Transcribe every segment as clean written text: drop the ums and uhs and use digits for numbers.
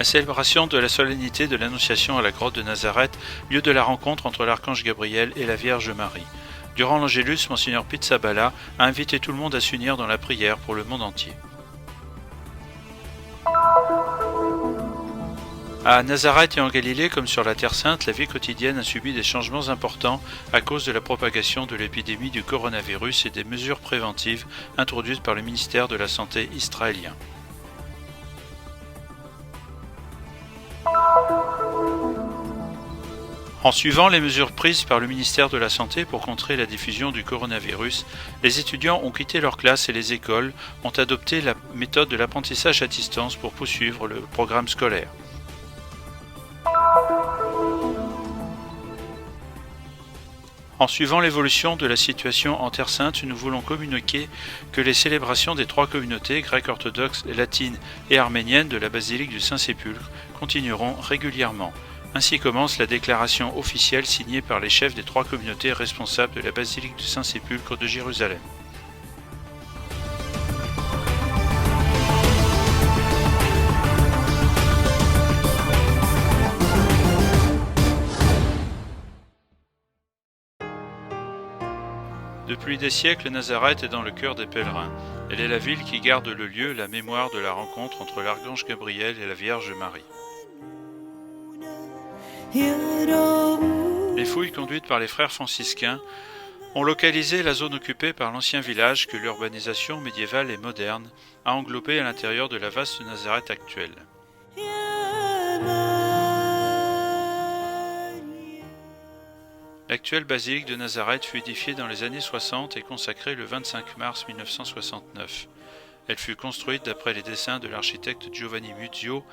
célébration de la solennité de l'Annonciation à la grotte de Nazareth, lieu de la rencontre entre l'archange Gabriel et la Vierge Marie. Durant l'Angélus, Monseigneur Pizzaballa a invité tout le monde à s'unir dans la prière pour le monde entier. À Nazareth et en Galilée, comme sur la Terre Sainte, la vie quotidienne a subi des changements importants à cause de la propagation de l'épidémie du coronavirus et des mesures préventives introduites par le ministère de la Santé israélien. En suivant les mesures prises par le ministère de la Santé pour contrer la diffusion du coronavirus, les étudiants ont quitté leurs classes et les écoles ont adopté la méthode de l'apprentissage à distance pour poursuivre le programme scolaire. En suivant l'évolution de la situation en Terre Sainte, nous voulons communiquer que les célébrations des trois communautés grecques orthodoxes, latines et arméniennes de la basilique du Saint-Sépulcre continueront régulièrement. Ainsi commence la déclaration officielle signée par les chefs des trois communautés responsables de la basilique du Saint-Sépulcre de Jérusalem. Depuis des siècles, Nazareth est dans le cœur des pèlerins. Elle est la ville qui garde le lieu, la mémoire de la rencontre entre l'archange Gabriel et la Vierge Marie. Les fouilles conduites par les frères franciscains ont localisé la zone occupée par l'ancien village que l'urbanisation médiévale et moderne a englobé à l'intérieur de la vaste Nazareth actuelle. L'actuelle basilique de Nazareth fut édifiée dans les années 60 et consacrée le 25 mars 1969. Elle fut construite d'après les dessins de l'architecte Giovanni Muzio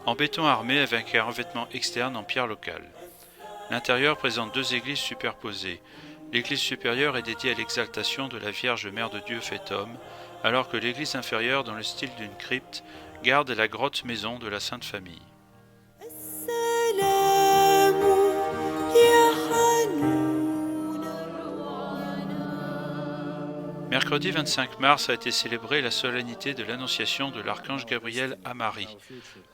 en béton armé avec un revêtement externe en pierre locale. L'intérieur présente deux églises superposées. L'église supérieure est dédiée à l'exaltation de la Vierge Mère de Dieu faite homme, alors que l'église inférieure, dans le style d'une crypte, garde la grotte maison de la Sainte Famille. Mercredi 25 mars a été célébrée la solennité de l'Annonciation de l'archange Gabriel à Marie.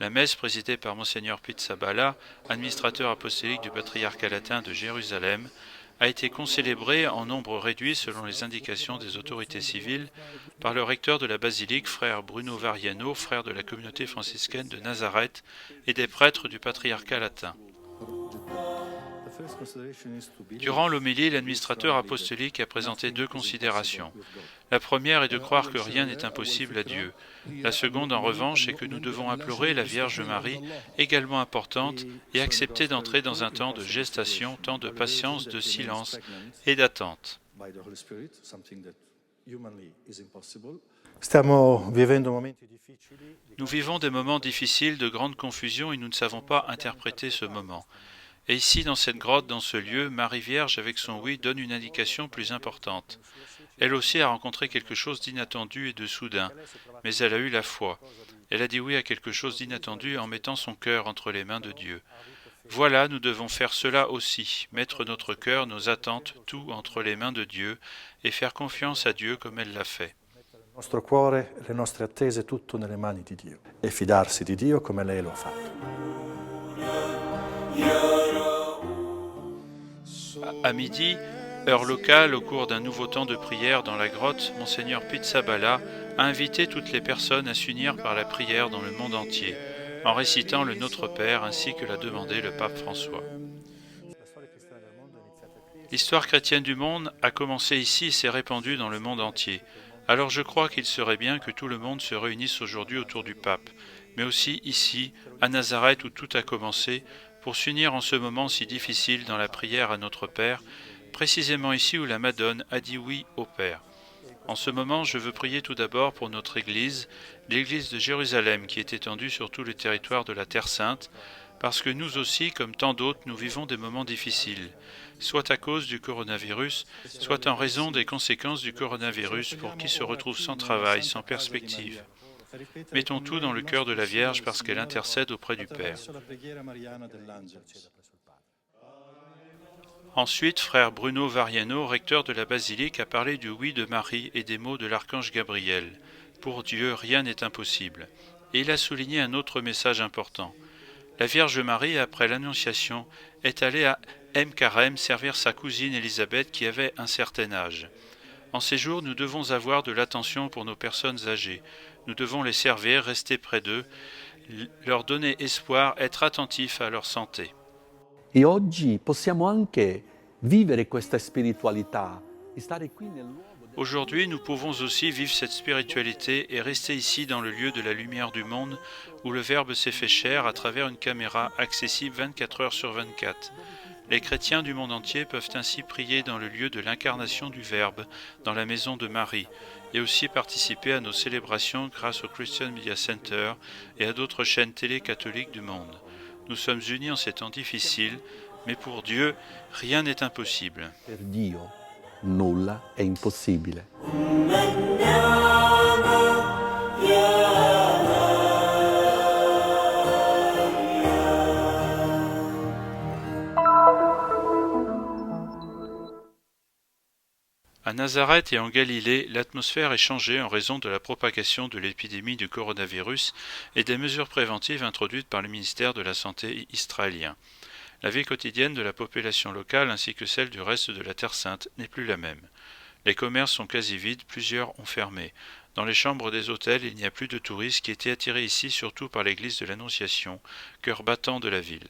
La messe, présidée par Monseigneur Pizzaballa, administrateur apostolique du patriarcat latin de Jérusalem, a été concélébrée en nombre réduit selon les indications des autorités civiles par le recteur de la basilique, frère Bruno Variano, frère de la communauté franciscaine de Nazareth, et des prêtres du patriarcat latin. Durant l'homélie, l'administrateur apostolique a présenté deux considérations. La première est de croire que rien n'est impossible à Dieu. La seconde, en revanche, est que nous devons implorer la Vierge Marie, également importante, et accepter d'entrer dans un temps de gestation, temps de patience, de silence et d'attente. Nous vivons des moments difficiles, de grande confusion, et nous ne savons pas interpréter ce moment. Et ici, dans cette grotte, dans ce lieu, Marie Vierge, avec son oui, donne une indication plus importante. Elle aussi a rencontré quelque chose d'inattendu et de soudain, mais elle a eu la foi. Elle a dit oui à quelque chose d'inattendu en mettant son cœur entre les mains de Dieu. Voilà, nous devons faire cela aussi, mettre notre cœur, nos attentes, tout entre les mains de Dieu, et faire confiance à Dieu comme elle l'a fait. Il nostro cuore, le nostre attese, tutto nelle mani di Dio, e fidarsi di Dio come lei lo ha fatto. À midi, heure locale, au cours d'un nouveau temps de prière dans la grotte, Monseigneur Pizzaballa a invité toutes les personnes à s'unir par la prière dans le monde entier, en récitant le Notre Père ainsi que l'a demandé le pape François. L'histoire chrétienne du monde a commencé ici et s'est répandue dans le monde entier. Alors je crois qu'il serait bien que tout le monde se réunisse aujourd'hui autour du pape, mais aussi ici, à Nazareth où tout a commencé, pour s'unir en ce moment si difficile dans la prière à notre Père, précisément ici où la Madone a dit oui au Père. En ce moment, je veux prier tout d'abord pour notre Église, l'Église de Jérusalem qui est étendue sur tout le territoire de la Terre Sainte, parce que nous aussi, comme tant d'autres, nous vivons des moments difficiles, soit à cause du coronavirus, soit en raison des conséquences du coronavirus pour qui se retrouve sans travail, sans perspective. Mettons tout dans le cœur de la Vierge parce qu'elle intercède auprès du Père. Ensuite, frère Bruno Variano, recteur de la basilique, a parlé du oui de Marie et des mots de l'archange Gabriel. Pour Dieu, rien n'est impossible. Et il a souligné un autre message important. La Vierge Marie, après l'Annonciation, est allée à Karem servir sa cousine Élisabeth qui avait un certain âge. En ces jours, nous devons avoir de l'attention pour nos personnes âgées. Nous devons les servir, rester près d'eux, leur donner espoir, être attentifs à leur santé. E oggi possiamo anche vivere questa spiritualità, stare qui nel luogo. Aujourd'hui, nous pouvons aussi vivre cette spiritualité et rester ici dans le lieu de la lumière du monde où le Verbe s'est fait chair à travers une caméra accessible 24 heures sur 24. Les chrétiens du monde entier peuvent ainsi prier dans le lieu de l'incarnation du Verbe, dans la maison de Marie, et aussi participer à nos célébrations grâce au Christian Media Center et à d'autres chaînes télé catholiques du monde. Nous sommes unis en ces temps difficiles, mais pour Dieu, rien n'est impossible. Per Dio nulla è impossibile. À Nazareth et en Galilée, l'atmosphère est changée en raison de la propagation de l'épidémie du coronavirus et des mesures préventives introduites par le ministère de la Santé israélien. La vie quotidienne de la population locale ainsi que celle du reste de la Terre Sainte n'est plus la même. Les commerces sont quasi vides, plusieurs ont fermé. Dans les chambres des hôtels, il n'y a plus de touristes qui étaient attirés ici surtout par l'église de l'Annonciation, cœur battant de la ville.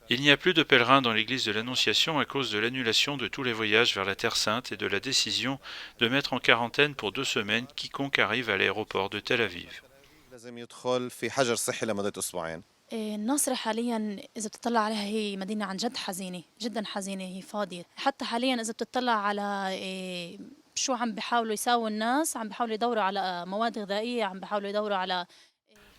Il n'y a plus de pèlerins dans l'église de l'Annonciation à cause de l'annulation de tous les voyages vers la Terre Sainte et de la décision de mettre en quarantaine pour 2 semaines quiconque arrive à l'aéroport de Tel Aviv. الناصرة حاليا إذا بتطلع عليها هي مدينة عن جد حزينة جدا حزينة هي فاضية حتى حاليا إذا بتطلع على شو عم بيحاولوا يساووا الناس عم بيحاولوا يدوروا على مواد غذائية عم بيحاولوا يدوروا على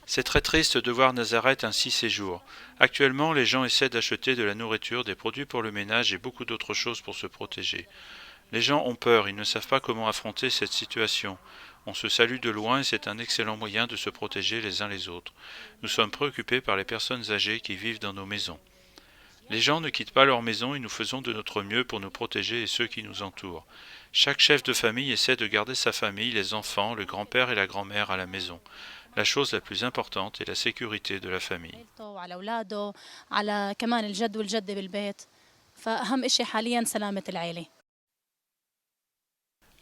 C'est très triste de voir Nazareth ainsi ces jours. Actuellement, les gens essaient d'acheter de la nourriture, des produits pour le ménage et beaucoup d'autres choses pour se protéger. Les gens ont peur, ils ne savent pas comment affronter cette situation. On se salue de loin et c'est un excellent moyen de se protéger les uns les autres. Nous sommes préoccupés par les personnes âgées qui vivent dans nos maisons. Les gens ne quittent pas leur maison et nous faisons de notre mieux pour nous protéger et ceux qui nous entourent. Chaque chef de famille essaie de garder sa famille, les enfants, le grand-père et la grand-mère à la maison. La chose la plus importante est la sécurité de la famille.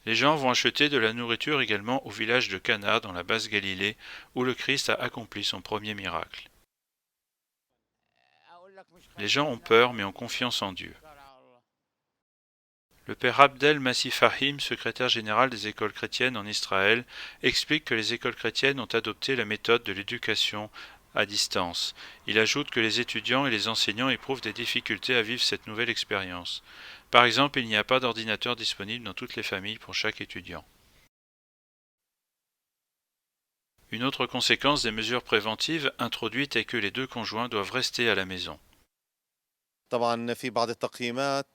Les gens vont acheter de la nourriture également au village de Cana dans la basse Galilée où le Christ a accompli son premier miracle. Les gens ont peur mais ont confiance en Dieu. Le père Abdel Masih Fahim, secrétaire général des écoles chrétiennes en Israël, explique que les écoles chrétiennes ont adopté la méthode de l'éducation à distance. Il ajoute que les étudiants et les enseignants éprouvent des difficultés à vivre cette nouvelle expérience. Par exemple, il n'y a pas d'ordinateur disponible dans toutes les familles pour chaque étudiant. Une autre conséquence des mesures préventives introduites est que les 2 conjoints doivent rester à la maison. طبعا في بعض التقييمات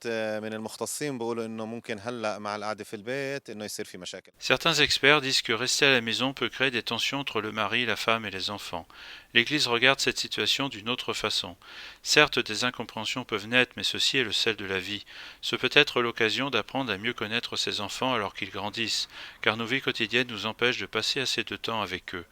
من المختصين بيقولوا انه ممكن هلا مع القعده في البيت انه يصير في مشاكل. Certains experts disent que rester à la maison peut créer des tensions entre le mari, la femme et les enfants. L'Église regarde cette situation d'une autre façon. Certes, des incompréhensions peuvent naître, mais ceci est le sel de la vie. Ce peut être l'occasion d'apprendre à mieux connaître ses enfants alors qu'ils grandissent, car nos vies quotidiennes nous empêchent de passer assez de temps avec eux.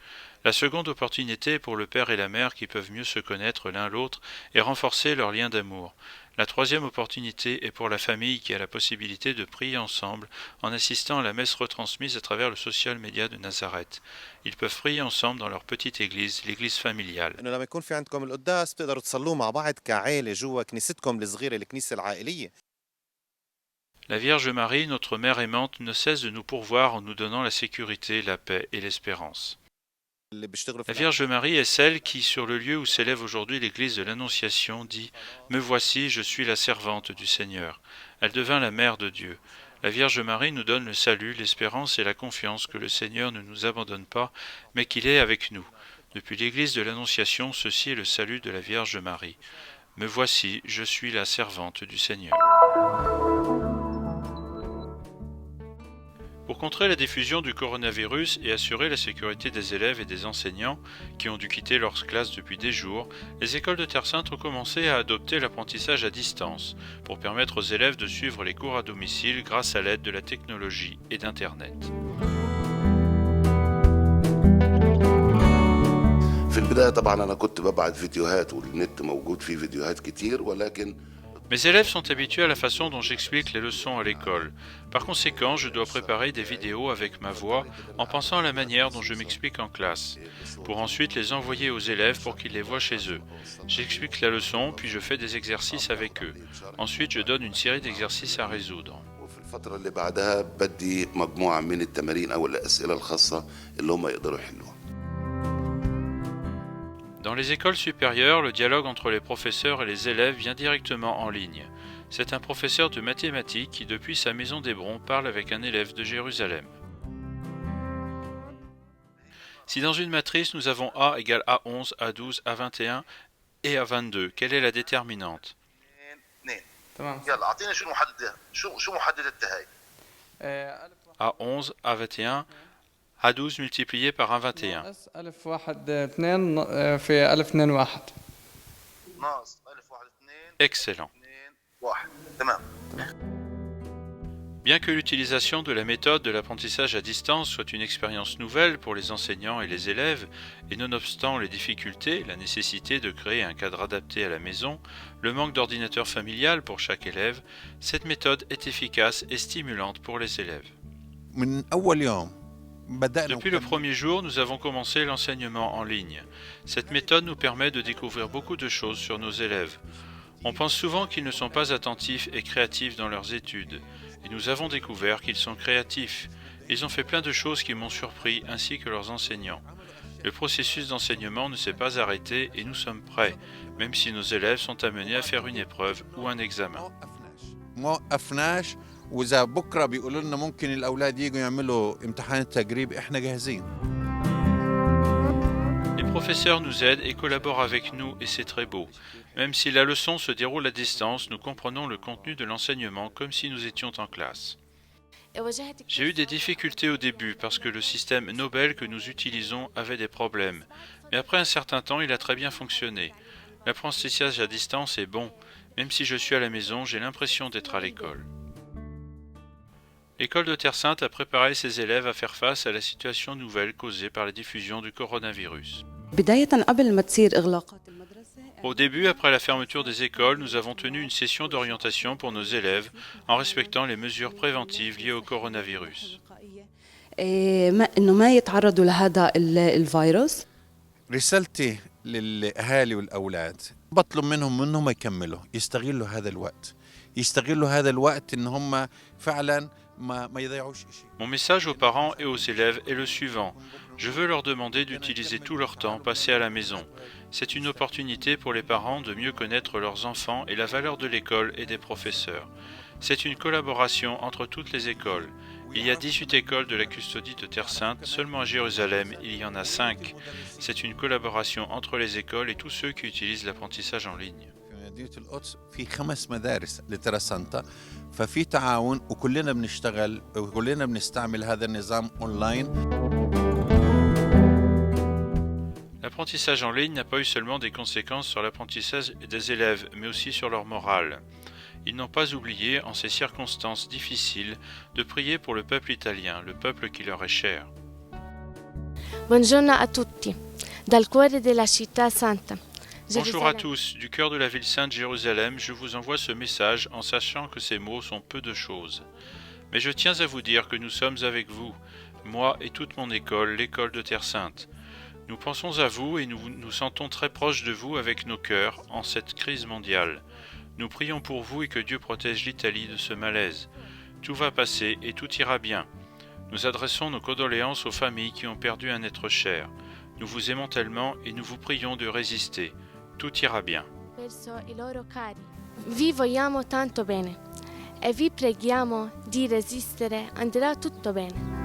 La seconde opportunité est pour le père et la mère qui peuvent mieux se connaître l'un l'autre et renforcer leur lien d'amour. La troisième opportunité est pour la famille qui a la possibilité de prier ensemble en assistant à la messe retransmise à travers le social media de Nazareth. Ils peuvent prier ensemble dans leur petite église, l'église familiale. انه لما يكون في عندكم القداس بتقدروا تصلوا مع بعض كعائله جوا كنيستكم الصغيره الكنيسه العائليه. La Vierge Marie, notre mère aimante, ne cesse de nous pourvoir en nous donnant la sécurité, la paix et l'espérance. La Vierge Marie est celle qui, sur le lieu où s'élève aujourd'hui l'église de l'Annonciation, dit « Me voici, je suis la servante du Seigneur ». Elle devint la mère de Dieu. La Vierge Marie nous donne le salut, l'espérance et la confiance que le Seigneur ne nous abandonne pas, mais qu'il est avec nous. Depuis l'église de l'Annonciation, ceci est le salut de la Vierge Marie. « Me voici, je suis la servante du Seigneur ». Pour contrer la diffusion du coronavirus et assurer la sécurité des élèves et des enseignants qui ont dû quitter leurs classes depuis des jours, les écoles de Terre Sainte ont commencé à adopter l'apprentissage à distance pour permettre aux élèves de suivre les cours à domicile grâce à l'aide de la technologie et d'Internet. في البداية طبعا أنا كنت ببعت فيديوهات والنت موجود فيه فيديوهات كتير ولكن Mes élèves sont habitués à la façon dont j'explique les leçons à l'école. Par conséquent, je dois préparer des vidéos avec ma voix en pensant à la manière dont je m'explique en classe, pour ensuite les envoyer aux élèves pour qu'ils les voient chez eux. J'explique la leçon, puis je fais des exercices avec eux. Ensuite, je donne une série d'exercices à résoudre. وفي الفترة اللي بعدها بدي مجموعة من التمارين أو الأسئلة الخاصة اللي هم يقدروا يحلوها. Dans les écoles supérieures, le dialogue entre les professeurs et les élèves vient directement en ligne. C'est un professeur de mathématiques qui, depuis sa maison d'Hébron, parle avec un élève de Jérusalem. Si dans une matrice nous avons A égale A11, A12, A21 et A22, quelle est la déterminante? A11, A21, A12 multiplié par A21. Excellent. Bien que l'utilisation de la méthode de l'apprentissage à distance soit une expérience nouvelle pour les enseignants et les élèves, et nonobstant les difficultés, la nécessité de créer un cadre adapté à la maison, le manque d'ordinateur familial pour chaque élève, cette méthode est efficace et stimulante pour les élèves. Depuis le premier jour, nous avons commencé l'enseignement en ligne. Cette méthode nous permet de découvrir beaucoup de choses sur nos élèves. On pense souvent qu'ils ne sont pas attentifs et créatifs dans leurs études, et nous avons découvert qu'ils sont créatifs. Ils ont fait plein de choses qui m'ont surpris, ainsi que leurs enseignants. Le processus d'enseignement ne s'est pas arrêté et nous sommes prêts, même si nos élèves sont amenés à faire une épreuve ou un examen. وإذا بكرة بيقولوا لنا ممكن الأولاد يجوا يعملوا امتحان التجريب إحنا جاهزين. Les professeurs nous aident et collaborent avec nous et c'est très beau. Même si la leçon se déroule à distance, nous comprenons le contenu de l'enseignement comme si nous étions en classe. J'ai eu des difficultés au début parce que le système Nobel que nous utilisons avait des problèmes. Mais après un certain temps, il a très bien fonctionné. L'apprentissage à distance est bon. Même si je suis à la maison, j'ai l'impression d'être à l'école. L'école de Terre Sainte a préparé ses élèves à faire face à la situation nouvelle causée par la diffusion du coronavirus. Au début, après la fermeture des écoles, nous avons tenu une session d'orientation pour nos élèves en respectant les mesures préventives liées au coronavirus. رسالتي للأهالي والأولاد بطلب منهم إنهم يكملوا يستغلوا هذا الوقت إن هم فعلاً Mon message aux parents et aux élèves est le suivant. Je veux leur demander d'utiliser tout leur temps passé à la maison. C'est une opportunité pour les parents de mieux connaître leurs enfants et la valeur de l'école et des professeurs. C'est une collaboration entre toutes les écoles. Il y a 18 écoles de la custodie de Terre Sainte, seulement à Jérusalem, il y en a 5. C'est une collaboration entre les écoles et tous ceux qui utilisent l'apprentissage en ligne. مدينة القدس في 5 مدارس لترى سانتا ففي تعاون وكلنا بنشتغل وكلنا بنستعمل هذا النظام أونلاين. L'apprentissage en ligne n'a pas eu seulement des conséquences sur l'apprentissage des élèves, mais aussi sur leur morale. Ils n'ont pas oublié, en ces circonstances difficiles, de prier pour le peuple italien, le peuple qui leur est cher. Buongiorno a tutti, dal cuore della città santa. Bonjour à tous, du cœur de la ville sainte Jérusalem, je vous envoie ce message en sachant que ces mots sont peu de choses. Mais je tiens à vous dire que nous sommes avec vous, moi et toute mon école, l'école de Terre Sainte. Nous pensons à vous et nous nous sentons très proches de vous avec nos cœurs en cette crise mondiale. Nous prions pour vous et que Dieu protège l'Italie de ce malaise. Tout va passer et tout ira bien. Nous adressons nos condoléances aux familles qui ont perdu un être cher. Nous vous aimons tellement et nous vous prions de résister. Tout ira bien. Vi vogliamo tanto bene e vi preghiamo di resistere, andrà tutto bene.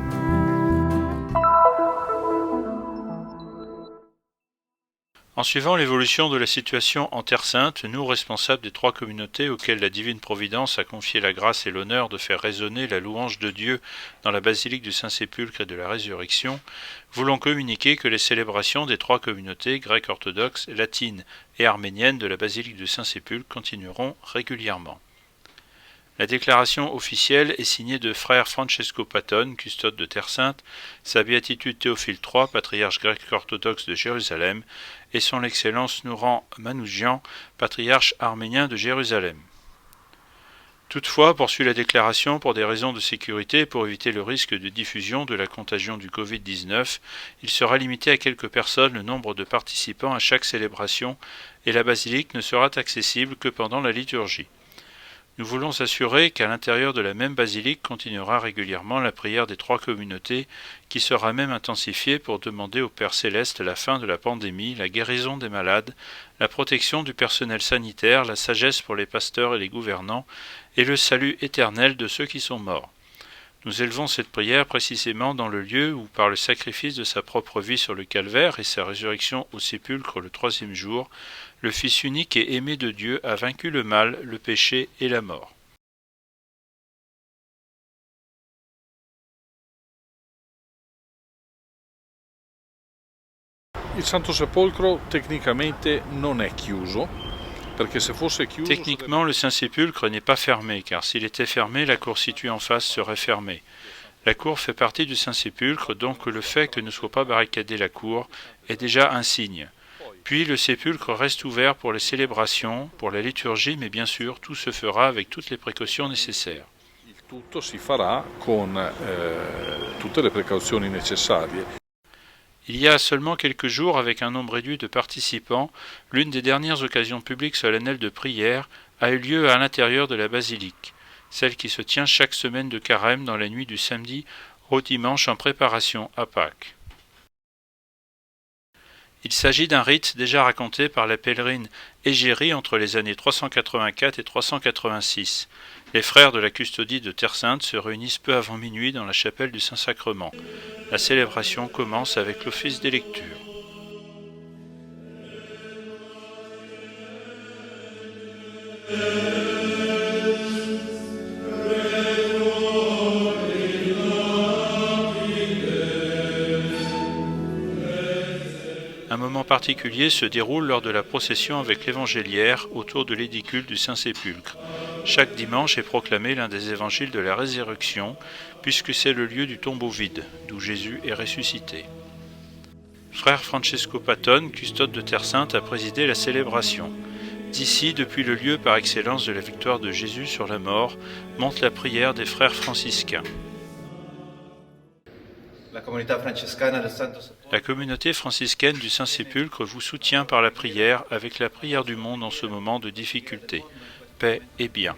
En suivant l'évolution de la situation en Terre Sainte, nous, responsables des 3 communautés auxquelles la divine providence a confié la grâce et l'honneur de faire résonner la louange de Dieu dans la basilique du Saint-Sépulcre et de la Résurrection, voulons communiquer que les célébrations des 3 communautés grecques orthodoxes, latines et arméniennes de la basilique du Saint-Sépulcre continueront régulièrement. La déclaration officielle est signée de frère Francesco Patton, custode de Terre Sainte, sa béatitude Théophile III, patriarche grec orthodoxe de Jérusalem, et son Excellence Nouran Manouchian, patriarche arménien de Jérusalem. Toutefois, poursuit la déclaration, pour des raisons de sécurité et pour éviter le risque de diffusion de la contagion du Covid-19, il sera limité à quelques personnes le nombre de participants à chaque célébration et la basilique ne sera accessible que pendant la liturgie. Nous voulons assurer qu'à l'intérieur de la même basilique continuera régulièrement la prière des 3 communautés, qui sera même intensifiée pour demander au Père Céleste la fin de la pandémie, la guérison des malades, la protection du personnel sanitaire, la sagesse pour les pasteurs et les gouvernants, et le salut éternel de ceux qui sont morts. Nous élevons cette prière précisément dans le lieu où, par le sacrifice de sa propre vie sur le calvaire et sa résurrection au sépulcre le 3e jour, le Fils unique et aimé de Dieu a vaincu le mal, le péché et la mort. Il Santo Sepolcro tecnicamente non è chiuso, perché se fosse chiuso... Techniquement, le Saint-Sépulcre n'est pas fermé, car s'il était fermé, la cour située en face serait fermée. La cour fait partie du Saint-Sépulcre, donc le fait que ne soit pas barricadée la cour est déjà un signe. Puis le sépulcre reste ouvert pour les célébrations, pour la liturgie, mais bien sûr, tout se fera avec toutes les précautions nécessaires. Il tutto si farà con tutte le precauzioni necessarie. Il y a seulement quelques jours, avec un nombre réduit de participants, l'une des dernières occasions publiques solennelles de prière a eu lieu à l'intérieur de la basilique, celle qui se tient chaque semaine de carême dans la nuit du samedi au dimanche en préparation à Pâques. Il s'agit d'un rite déjà raconté par la pèlerine Égérie entre les années 384 et 386. Les frères de la custodie de Terre Sainte se réunissent peu avant minuit dans la chapelle du Saint-Sacrement. La célébration commence avec l'office des lectures. Un moment particulier se déroule lors de la procession avec l'évangéliaire autour de l'édicule du Saint-Sépulcre. Chaque dimanche est proclamé l'un des évangiles de la résurrection, puisque c'est le lieu du tombeau vide, d'où Jésus est ressuscité. Frère Francesco Patton, custode de Terre Sainte, a présidé la célébration. D'ici, depuis le lieu par excellence de la victoire de Jésus sur la mort, monte la prière des frères franciscains. La communauté franciscaine du Saint-Sépulcre vous soutient par la prière avec la prière du monde en ce moment de difficulté. Paix et bien.